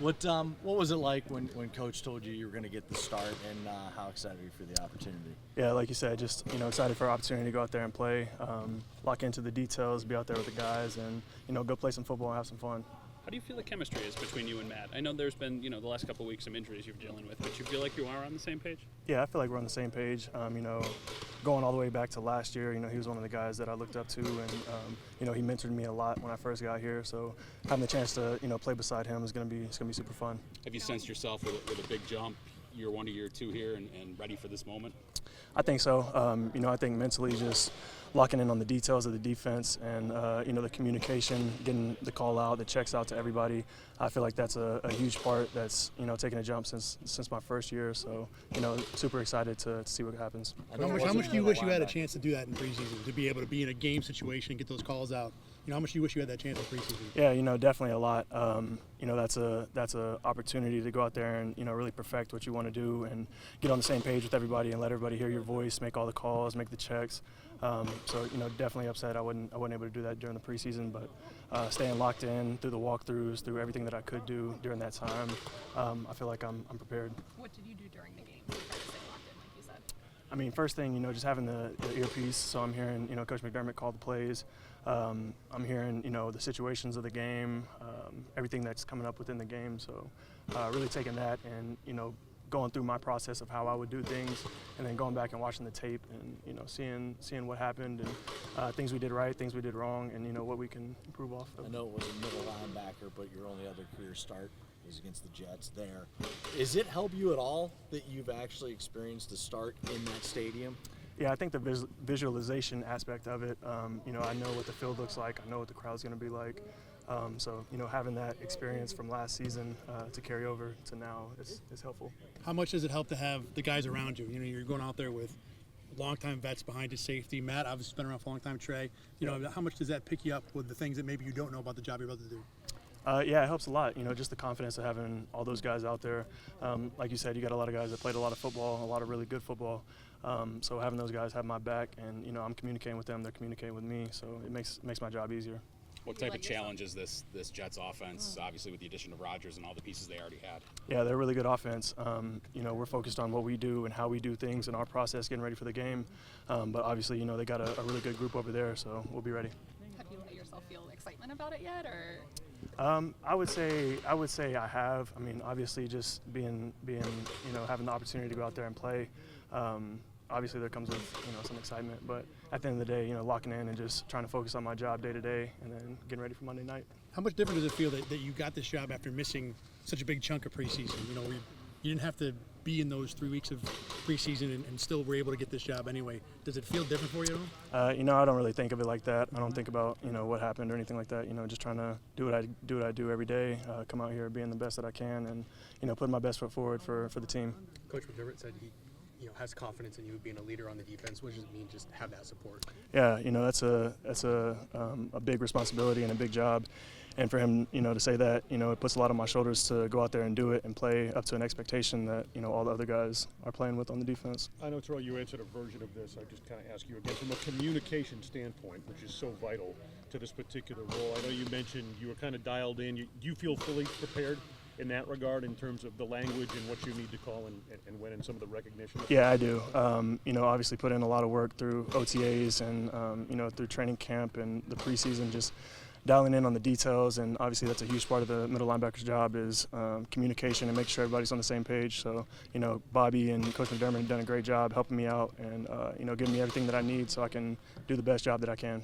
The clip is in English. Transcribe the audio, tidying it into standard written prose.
What was it like when Coach told you were going to get the start, and how excited are you for the opportunity? Yeah, like you said, just excited for an opportunity to go out there and play, lock into the details, be out there with the guys, and go play some football and have some fun. How do you feel the chemistry is between you and Matt? I know there's been, the last couple of weeks some injuries you're dealing with, but you feel like you are on the same page? Yeah, I feel like we're on the same page. Going all the way back to last year, he was one of the guys that I looked up to, and he mentored me a lot when I first got here. So having the chance to play beside him is going to be super fun. Have you sensed yourself with a big jump, year 1 to year 2 here, and ready for this moment? I think so. I think mentally just locking in on the details of the defense and, the communication, getting the call out, the checks out to everybody. I feel like that's a huge part that's, taking a jump since my first year. So, super excited to see what happens. How much do you wish you had a chance to do that in preseason, to be able to be in a game situation and get those calls out? How much do you wish you had that chance in preseason? Yeah, definitely a lot. That's a opportunity to go out there and, really perfect what you want to do and get on the same page with everybody and let everybody hear your voice, make all the calls, make the checks. So, definitely upset I wasn't able to do that during the preseason, but staying locked in through the walkthroughs, through everything that I could do during that time, I feel like I'm prepared. What did you do during the game to try to stay locked in, like you said? I mean, first thing, just having the earpiece, so I'm hearing, Coach McDermott call the plays. I'm hearing, the situations of the game, everything that's coming up within the game. So really taking that and, going through my process of how I would do things, and then going back and watching the tape and, seeing what happened and things we did right, things we did wrong, and, what we can improve off of. I know it was a middle linebacker, but your only other career start was against the Jets there. Does it help you at all that you've actually experienced a start in that stadium? Yeah, I think the visualization aspect of it, I know what the field looks like. I know what the crowd's going to be like. So, having that experience from last season to carry over to now is helpful. How much does it help to have the guys around you? You're going out there with longtime vets behind his safety. Matt, obviously, been around for a long time. Trey, how much does that pick you up with the things that maybe you don't know about the job you're about to do? Yeah, it helps a lot. Just the confidence of having all those guys out there. Like you said, you got a lot of guys that played a lot of football, a lot of really good football. So having those guys have my back, and I'm communicating with them, they're communicating with me. So it makes my job easier. What type of challenge is this Jets offense, obviously with the addition of Rodgers and all the pieces they already had? Yeah, they're a really good offense. We're focused on what we do and how we do things in our process, getting ready for the game. But obviously, they got a really good group over there, so we'll be ready. Have you let yourself feel excitement about it yet, or? I would say I have. I mean, obviously, just being having the opportunity to go out there and play. Obviously, there comes with some excitement, but at the end of the day, locking in and just trying to focus on my job day to day, and then getting ready for Monday night. How much different does it feel that you got this job after missing such a big chunk of preseason? You didn't have to be in those 3 weeks of preseason and still were able to get this job anyway. Does it feel different for you at all? I don't really think of it like that. I don't think about what happened or anything like that. Just trying to do what I do every day. Come out here being the best that I can, and putting my best foot forward for the team. Coach McDermott said he has confidence in you being a leader on the defense. What does it mean just have that support? Yeah, that's a big responsibility and a big job. And for him, to say that, it puts a lot on my shoulders to go out there and do it and play up to an expectation that, all the other guys are playing with on the defense. I know, Terrell, you answered a version of this. I just kind of ask you again from a communication standpoint, which is so vital to this particular role. I know you mentioned you were kind of dialed in. Do you feel fully prepared in that regard in terms of the language and what you need to call and when and some of the recognition? Yeah, I do. Obviously put in a lot of work through OTAs and, through training camp and the preseason, just dialing in on the details, and obviously that's a huge part of the middle linebacker's job is communication and making sure everybody's on the same page. So, Bobby and Coach McDermott have done a great job helping me out and, giving me everything that I need so I can do the best job that I can.